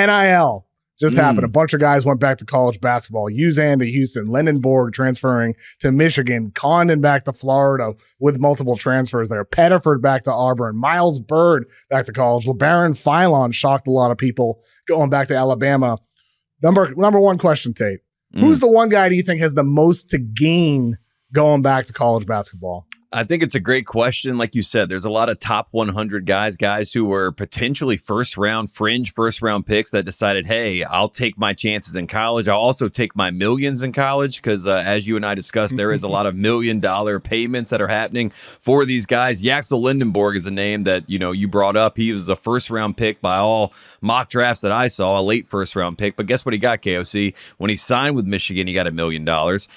NIL just happened. A bunch of guys went back to college basketball. Uzan to Houston, Lindenborg transferring to Michigan, Condon back to Florida with multiple transfers there. Pettiford back to Auburn, Miles Byrd back to college. Labaron Philon shocked a lot of people going back to Alabama. Number one question, Tate. Who's the one guy do you think has the most to gain going back to college basketball? I think it's a great question. Like you said, there's a lot of top 100 guys who were potentially fringe first round picks that decided, hey, I'll take my chances in college. I'll also take my millions in college because as you and I discussed, there is a lot of $1 million payments that are happening for these guys. Yaxel Lindenborg is a name that, you brought up. He was a first round pick by all mock drafts that I saw, a late first round pick. But guess what he got, KOC? When he signed with Michigan, he got $1 million.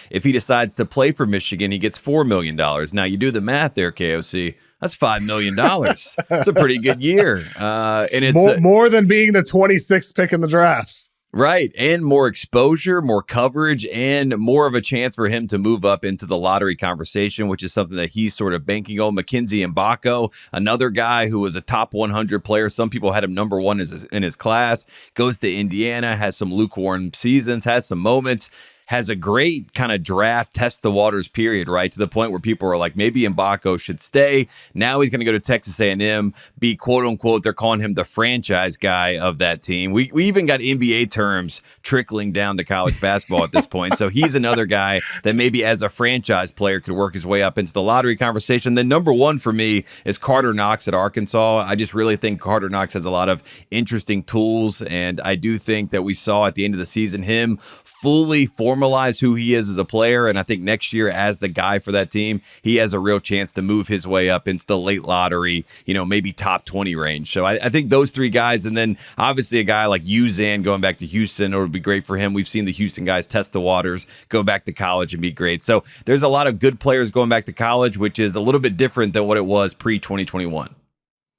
If he decides to play for Michigan, he gets $4 million. Now, you do the math there, KOC. That's $5 million. That's a pretty good year. And it's more than being the 26th pick in the draft. Right. And more exposure, more coverage, and more of a chance for him to move up into the lottery conversation, which is something that he's sort of banking on. Mackenzie Mgbako, another guy who was a top 100 player. Some people had him number one in his class, goes to Indiana, has some lukewarm seasons, has some moments, has a great kind of draft, test the waters period, right? To the point where people are like, maybe Mgbako should stay. Now he's going to go to Texas A&M, be quote unquote, they're calling him the franchise guy of that team. We even got NBA terms trickling down to college basketball at this point. So he's another guy that maybe as a franchise player could work his way up into the lottery conversation. Then number one for me is Karter Knox at Arkansas. I just really think Karter Knox has a lot of interesting tools. And I do think that we saw at the end of the season him fully formalize who he is as a player. And I think next year as the guy for that team, he has a real chance to move his way up into the late lottery, maybe top 20 range. So I think those three guys. And then obviously a guy like Uzan going back to Houston, it would be great for him. We've seen the Houston guys test the waters, go back to college and be great. So there's a lot of good players going back to college, which is a little bit different than what it was pre-2021.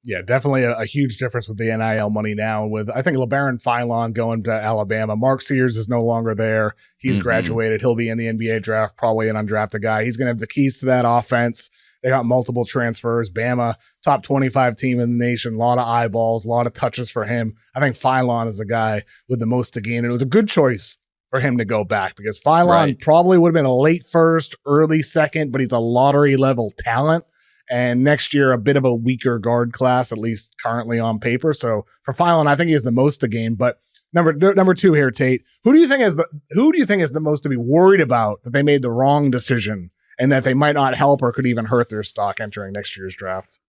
Yeah, definitely a huge difference with the NIL money now. With, I think, Labaron Philon going to Alabama. Mark Sears is no longer there. He's graduated. He'll be in the NBA draft, probably an undrafted guy. He's going to have the keys to that offense. They got multiple transfers. Bama, top 25 team in the nation. A lot of eyeballs, a lot of touches for him. I think Philon is a guy with the most to gain. And it was a good choice for him to go back because Philon probably would have been a late first, early second, but he's a lottery level talent. And next year, a bit of a weaker guard class, at least currently on paper. So for Philon, I think he has the most to gain. But number two here, Tate, who do you think is the most to be worried about that they made the wrong decision and that they might not help or could even hurt their stock entering next year's draft?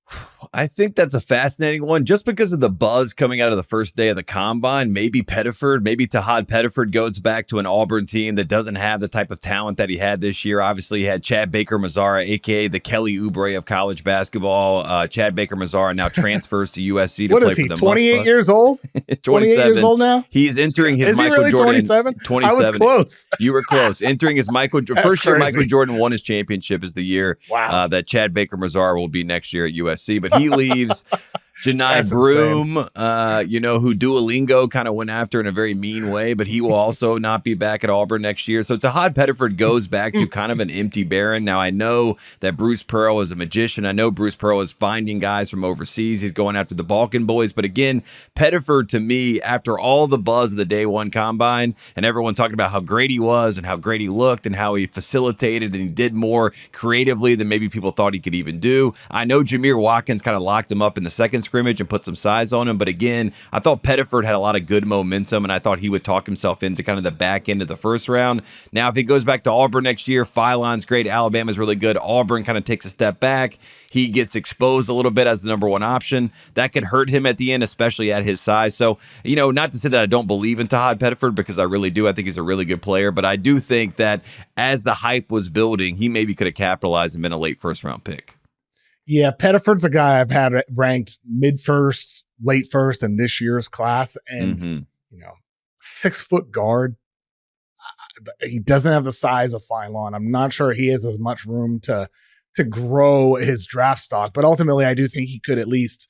I think that's a fascinating one just because of the buzz coming out of the first day of the combine. Maybe Tahad Pettiford goes back to an Auburn team that doesn't have the type of talent that he had this year. Obviously, he had Chad Baker-Mazara, a.k.a. the Kelly Oubre of college basketball. Chad Baker-Mazara now transfers to USC to play for the 28 years old? 28 years old now? He's entering his Is Michael he really Jordan. 27? 27. I was close. You were close. Entering his first year Michael Jordan won his championship is the year that Chad Baker-Mazara will be next year at USC. But he leaves. Janai Broom, who Duolingo kind of went after in a very mean way, but he will also not be back at Auburn next year. So Tahad Pettiford goes back to kind of an empty barren. Now, I know that Bruce Pearl is a magician. I know Bruce Pearl is finding guys from overseas. He's going after the Balkan boys. But again, Pettiford, to me, after all the buzz of the day one combine and everyone talking about how great he was and how great he looked and how he facilitated and he did more creatively than maybe people thought he could even do. I know Jameer Watkins kind of locked him up in the second scrimmage and put some size on him. But again, I thought Pettiford had a lot of good momentum, and I thought he would talk himself into kind of the back end of the first round. Now, if he goes back to Auburn next year, Philon's great. Alabama's really good. Auburn kind of takes a step back. He gets exposed a little bit as the number one option. That could hurt him at the end, especially at his size. So, not to say that I don't believe in Tahad Pettiford, because I really do. I think he's a really good player. But I do think that as the hype was building, he maybe could have capitalized and been a late first-round pick. Yeah, Pettiford's a guy I've had ranked mid-first, late first in this year's class. And, 6-foot guard. He doesn't have the size of Philon. I'm not sure he has as much room to grow his draft stock. But ultimately, I do think he could at least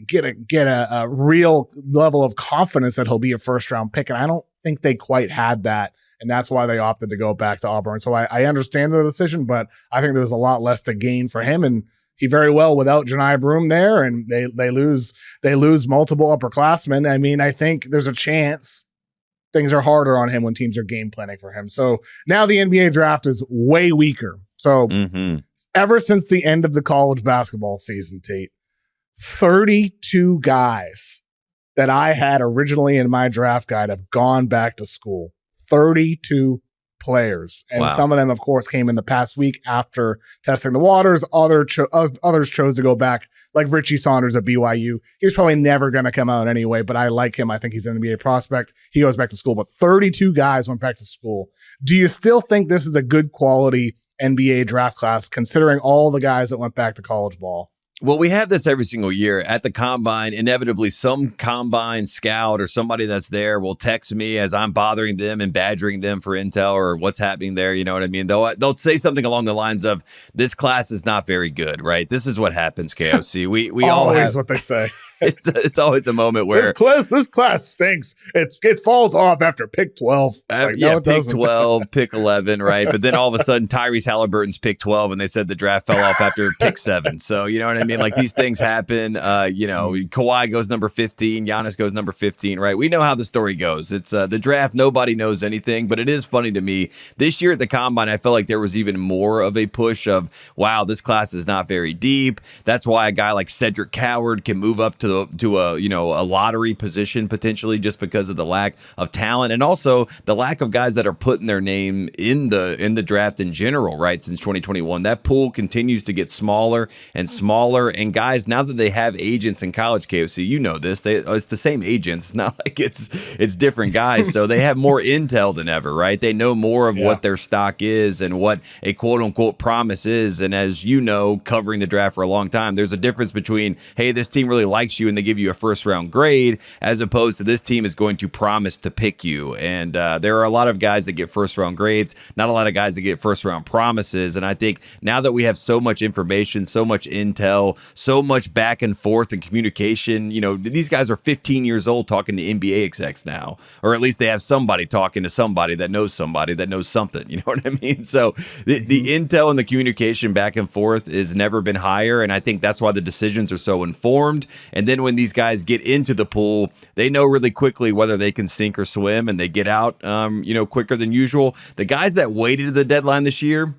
get a real level of confidence that he'll be a first-round pick. And I don't think they quite had that. And that's why they opted to go back to Auburn. So I understand the decision, but I think there was a lot less to gain for him. And he very well without Janai Broom there, and they lose multiple upperclassmen. I mean, I think there's a chance things are harder on him when teams are game planning for him. So now the NBA draft is way weaker. So ever since the end of the college basketball season, Tate, 32 guys that I had originally in my draft guide have gone back to school. 32 players. And some of them, of course, came in the past week after testing the waters. Others chose to go back, like Richie Saunders at BYU. He was probably never going to come out anyway, but I like him. I think he's an NBA prospect. He goes back to school, but 32 guys went back to school. Do you still think this is a good quality NBA draft class, considering all the guys that went back to college ball? Well, we have this every single year at the combine. Inevitably, some combine scout or somebody that's there will text me as I'm bothering them and badgering them for intel or what's happening there. You know what I mean? They'll say something along the lines of, "This class is not very good," right? This is what happens, KOC. We all always have what they say. It's always a moment where this class stinks. It falls off after pick 12. Pick 12, pick 11, right? But then all of a sudden, Tyrese Halliburton's pick 12, and they said the draft fell off after pick 7. So you know what I mean? Like these things happen. Kawhi goes number 15, Giannis goes number 15, right? We know how the story goes. It's the draft. Nobody knows anything, but it is funny to me. This year at the combine, I felt like there was even more of a push of, wow, this class is not very deep. That's why a guy like Cedric Coward can move up to a lottery position potentially just because of the lack of talent and also the lack of guys that are putting their name in the draft in general, right? Since 2021, that pool continues to get smaller and smaller. And guys, now that they have agents in college, KOC, you know this, it's the same agents. It's not like it's different guys. So they have more intel than ever, right? They know more of what their stock is and what a quote unquote promise is. And as you know, covering the draft for a long time, there's a difference between, hey, this team really likes you and they give you a first round grade, as opposed to this team is going to promise to pick you. And there are a lot of guys that get first round grades, not a lot of guys that get first round promises. And I think now that we have so much information, so much intel, so much back and forth and communication, these guys are 15 years old talking to NBA execs now, or at least they have somebody talking to somebody that knows something. You know what I mean? So the intel and the communication back and forth has never been higher. And I think that's why the decisions are so informed. And then when these guys get into the pool, they know really quickly whether they can sink or swim, and they get out, quicker than usual. The guys that waited to the deadline this year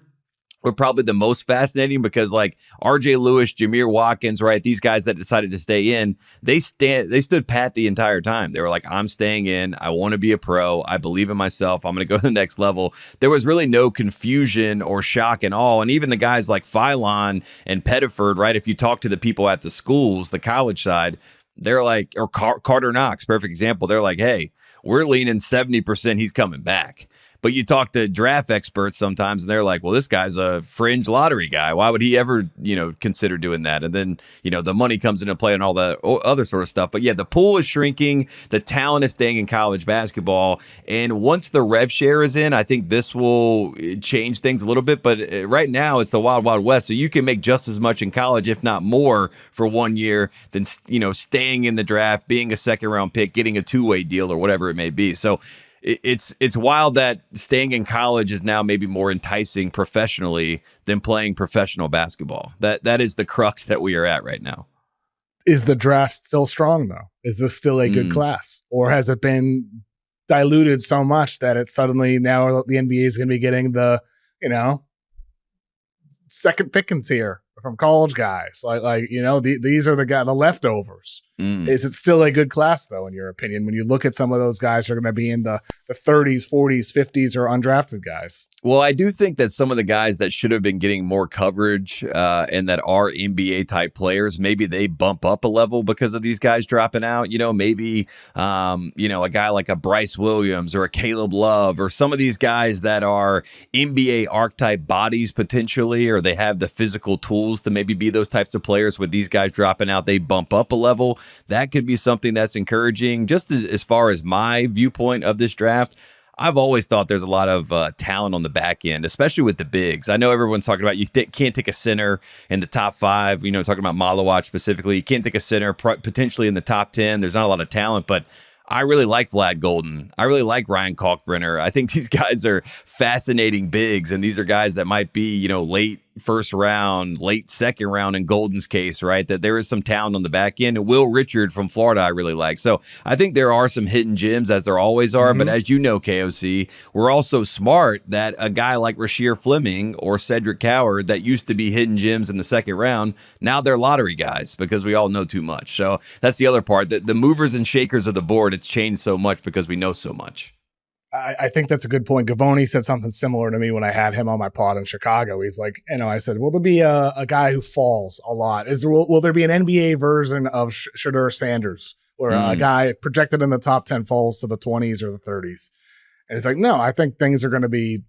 were probably the most fascinating because, like RJ Lewis, Jameer Watkins, right? These guys that decided to stay in, they stood pat the entire time. They were like, I'm staying in. I want to be a pro. I believe in myself. I'm going to go to the next level. There was really no confusion or shock at all. And even the guys like Philon and Pettiford, right? If you talk to the people at the schools, the college side, they're like, or Karter Knox, perfect example. They're like, hey, we're leaning 70% he's coming back. But you talk to draft experts sometimes, and they're like, well, this guy's a fringe lottery guy. Why would he ever, consider doing that? And then, the money comes into play and all that other sort of stuff. But yeah, the pool is shrinking. The talent is staying in college basketball. And once the rev share is in, I think this will change things a little bit. But right now, it's the wild, wild west. So you can make just as much in college, if not more, for 1 year than, staying in the draft, being a second round pick, getting a two-way deal or whatever it may be. So it's wild that staying in college is now maybe more enticing professionally than playing professional basketball. That is the crux that we are at right now. Is the draft still strong, though? Is this still a good class? Or has it been diluted so much that it's suddenly now the NBA is going to be getting the, second pickings here from college guys? These are the leftovers. Is it still a good class, though, in your opinion, when you look at some of those guys who are going to be in the 30s, 40s, 50s, or undrafted guys? Well, I do think that some of the guys that should have been getting more coverage and that are NBA type players, maybe they bump up a level because of these guys dropping out. Maybe a guy like a Bryce Williams or a Caleb Love or some of these guys that are NBA archetype bodies potentially, or they have the physical tools to maybe be those types of players. With these guys dropping out, they bump up a level. That could be something that's encouraging. Just as far as my viewpoint of this draft, I've always thought there's a lot of talent on the back end, especially with the bigs. I know everyone's talking about you can't take a center in the top 5, talking about Malawach specifically. You can't take a center potentially in the top 10. There's not a lot of talent, but I really like Vlad Golden. I really like Ryan Kalkbrenner. I think these guys are fascinating bigs, and these are guys that might be, late first round, late second round in Golden's case, right? That there is some talent on the back end. And Will Richard from Florida, I really like. So I think there are some hidden gems, as there always are. But as you know, KOC, we're also smart that a guy like Rasheer Fleming or Cedric Coward that used to be hidden gems in the second round, now they're lottery guys because we all know too much. So that's the other part. The movers and shakers of the board, it's changed so much because we know so much. I think that's a good point. Gavoni said something similar to me when I had him on my pod in Chicago. He's like, I said, will there be a guy who falls a lot? Will there be an NBA version of Shedeur Sanders where a guy projected in the top 10 falls to the 20s or the 30s? And he's like, no, I think things are going to be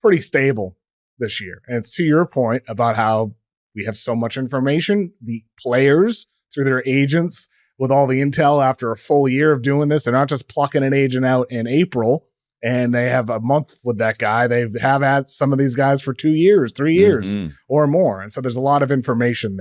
pretty stable this year. And it's to your point about how we have so much information. The players, through their agents, with all the intel after a full year of doing this, they're not just plucking an agent out in April and they have a month with that guy. They have had some of these guys for 2 years, 3 years or more. And so there's a lot of information there.